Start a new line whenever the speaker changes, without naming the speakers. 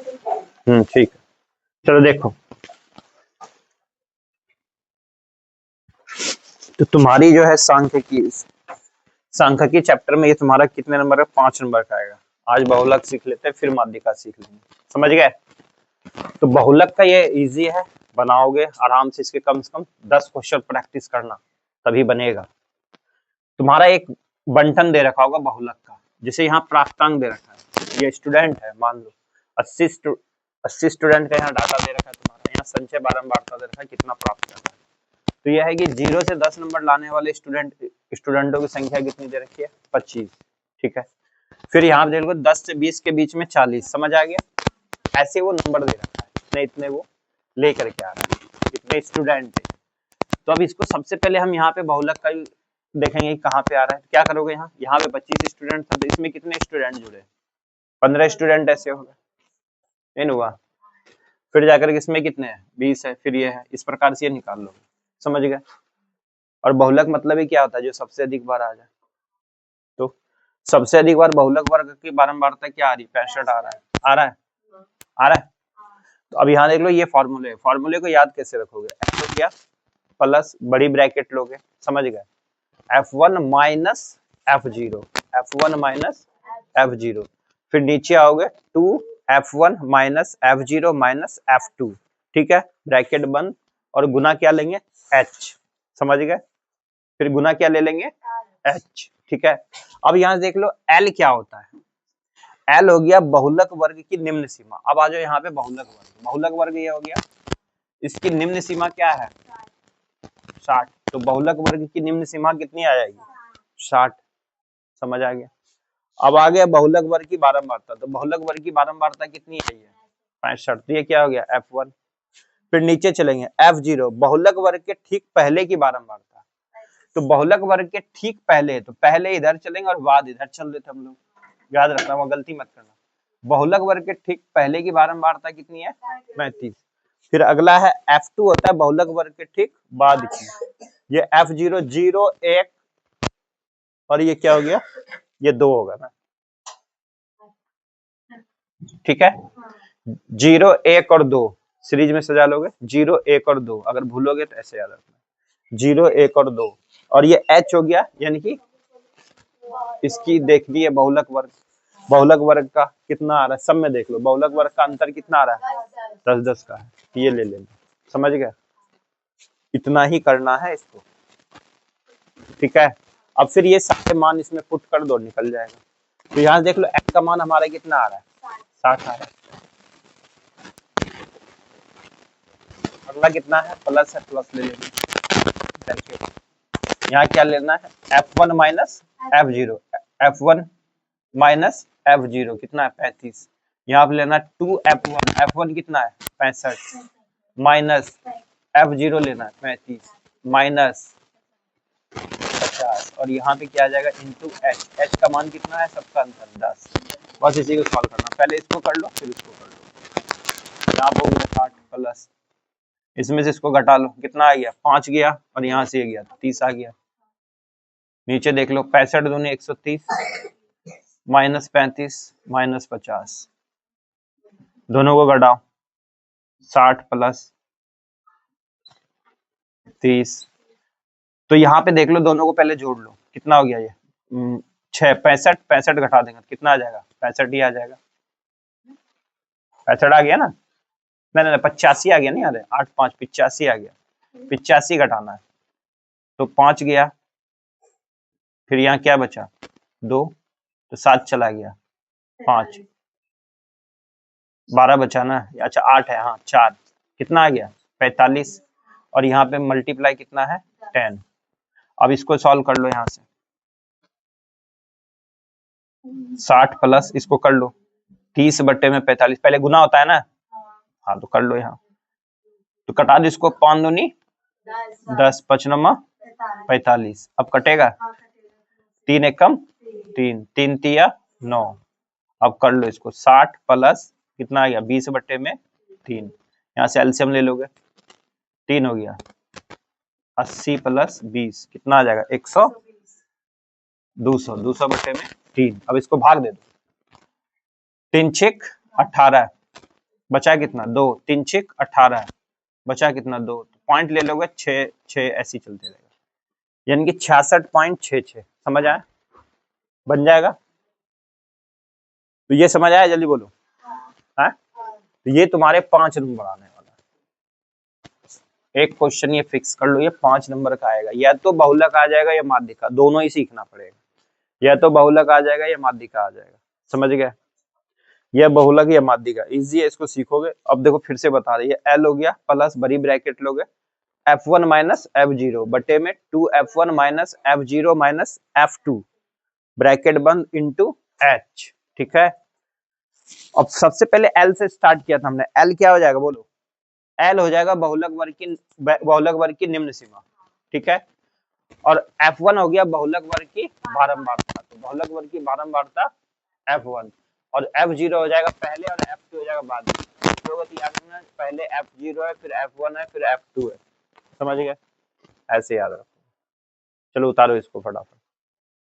ठीक है, चलो देखो। तो तुम्हारी जो है सांख्यिकी चैप्टर में ये तुम्हारा कितने नंबर है? 5 नंबर का आएगा। आज बहुलक सीख लेते हैं, फिर माध्यिका सीख लेंगे, समझ गए? तो बहुलक का ये इजी है, बनाओगे आराम से। इसके कम से कम 10 क्वेश्चन प्रैक्टिस करना, तभी बनेगा। तुम्हारा एक बंटन दे रखा होगा बहुलक का, जैसे यहाँ प्राप्तांक दे रखा है। ये स्टूडेंट है, मान लो 80 स्टूडेंट का यहाँ डाटा दे रखा है तुम्हारा। यहाँ संचय बारंबारता दे रखा है, कितना प्राप्त करना है। तो यह है कि 0 से 10 नंबर लाने वाले स्टूडेंटों की संख्या कितनी दे रखी है? 25। ठीक है, फिर यहाँ देखो 10 से 20 के बीच में 40। समझ आ गया? ऐसे वो नंबर दे रखा है, इतने वो लेकर के आ रहा है, इतने स्टूडेंट है। तो अब इसको सबसे पहले हम यहाँ पे बहुलक का देखेंगे कहाँ पे आ रहा है। क्या करोगे? यहाँ पे 25 स्टूडेंट था, तो इसमें कितने स्टूडेंट जुड़े? 15 स्टूडेंट ऐसे हो गए, नहीं हुआ? फिर जाकर के इसमें कितने हैं? 20 है, फिर ये है। इस प्रकार से ये निकाल लो, समझ गए? और बहुलक मतलब ही क्या होता है? जो सबसे अधिक बार आ जाए। तो सबसे अधिक बार बहुलक वर्ग की बारंबारता क्या आ रही? 65 आ रहा है। आ रहा है? आ रहा है? तो अब यहाँ देख लो, ये फॉर्मूले को याद कैसे रखोगे? तो क्या प्लस बड़ी ब्रैकेट लोगे, समझ गए? F1 minus F0, F1 minus F0। फिर नीचे आओगे 2F1 minus F0 minus F2। ठीक है, ब्रैकेट बंद। और गुना क्या लेंगे? H, समझ गए? फिर गुना क्या ले लेंगे? H। ठीक है, अब यहाँ देख लो L क्या होता है? L हो गया बहुलक वर्ग की निम्न सीमा। अब आ जाओ यहाँ पे बहुलक वर्ग ये हो गया, इसकी निम्न सीमा क्या है? 60। तो बहुलक वर्ग की निम्न सीमा कितनी आ जाएगी? 60। समझ आ गया? अब आ गया बहुलक वर्ग की बारंबारता। तो बहुलक वर्ग की बारंबारता कितनी है? 65। तो ये क्या हो गया? F1। फिर नीचे चलेंगे F0, बहुलक वर्ग के ठीक पहले की बारंबारता। तो बहुलक वर्ग के ठीक पहले, तो पहले इधर चलेंगे और बाद इधर चल रहे थे हम लोग, याद रखना, वो गलती मत करना। बहुलक वर्ग के ठीक पहले की बारंबारता कितनी है? 35। फिर अगला है F2, होता है बहुलक वर्ग के ठीक बाद की। ये F0 0 1 और ये क्या हो गया? ये 2 होगा ना। ठीक है, 0 1 और 2 सीरीज में सजा लोगे। 0 1 और 2, अगर भूलोगे तो ऐसे याद रखना, 0 1 और 2। और ये H हो गया, यानी कि इसकी देख ली है बहुलक वर्ग। बहुलक वर्ग का कितना आ रहा है? सब में देख लो, बहुलक वर्ग का अंतर कितना आ रहा है? 10-10 का है। ये ले लेना, समझ गए? इतना ही करना है इसको। ठीक है, अब फिर ये सारे मान इसमें पुट कर दो, निकल जाएगा। तो यहाँ देख लो H का मान हमारा कितना आ रहा है? 60 आ रहा है। अगला कितना है? प्लस है, प्लस ले लेना। यहाँ क्या लेना है? F1 minus F0। F1 minus F0 कितना है? 35। यहाँ पे लेना 2F1। F1 कितना है? 65 माइनस F0 लेना है 35 माइनस 50। और यहाँ पे क्या आ जाएगा? Into H। H का मान कितना है? सबका अंतर 10। बस इसी को सॉल्व करना, पहले इसको कर लो फिर इसको कर लो। यहाँ पे हो गया 60 प्लस, इसमें से इसको घटा लो, कितना आ गया? 5 गया, और यहाँ से ये गया 30 आ गया। नीचे देख लो 65 दूनी 130 माइनस 35 माइनस 50, दोनों को घटाओ। 60 प्लस 30। तो यहाँ पे देख लो, दोनों को पहले जोड़ लो, कितना हो गया? ये 6 65 घटा देंगे तो कितना आ जाएगा? 65 ही आ जाएगा। 65 आ गया ना? नहीं 85 आ गया, नहीं आ रहा? 8 5 85 आ गया। 85 घटाना है, तो 5 गया, फिर यहाँ क्या बचा? 2, तो 7 चला गया, 5 12 बचा ना? अच्छा 8 है, हाँ 4, कितना आ गया? 45। और यहाँ पे मल्टीप्लाई कितना है? 10। अब इसको सॉल्व कर लो, यहाँ से 60 प्लस इसको कर लो 30 बट्टे में 45, पहले गुना होता है ना? हाँ तो कर लो यहाँ, तो कटा दो इसको, 5 दूनी 10 5 नमा 45। अब कटेगा 3 एकम 3 3 तिया 9। अब कर लो इसको, 60 प्लस कितना आ गया? 20 बट्टे में 3। यहाँ से एलसीएम ले लोगे, 3 हो गया। 80 प्लस 20 कितना आ जाएगा? 100 200 बट्टे में 3। अब इसको भाग दे दो, 3 6 18, बचा कितना 2, 3 6 18, बचा कितना 2, पॉइंट ले लोगे 6 6 ऐसे ही चलते रहेगा, यानी कि 66.66। समझ आया? बन जाएगा। तो ये समझ आया, जल्दी बोलो। है तो ये तुम्हारे 5 नंबर आने वाला है। एक क्वेश्चन ये फिक्स कर लो, ये 5 नंबर का आएगा, या तो बहुलक आ जाएगा या माध्यिका, दोनों ही सीखना पड़ेगा। या तो बहुलक आ जाएगा या माध्यिका आ जाएगा। समझ गए? यह बहुलक या माध्यिका इजी है, इसको सीखोगे। अब देखो फिर से बता रही है, एल हो गया प्लस बड़ी ब्रैकेट लोगे F1 माइनस F0 बटे में 2F1 minus F0 minus F2 bracket बंद इंटू H। ठीक है, अब सबसे पहले L से स्टार्ट किया था हमने। L क्या हो जाएगा बोलो? L हो जाएगा बहुलक वर्ग की निम्न सीमा। ठीक है, और F1 हो गया बहुलक वर्ग की बारंबारता। तो बहुलक वर्ग की बारंबारता F1, और F0 हो जाएगा पहले और F2 हो जाएगा बाद में। याद रखना, पहले F0 है, फिर F1 है, फिर F2 है। समझ गए? ऐसे याद रखो। चलो उतारो इसको फटाफट।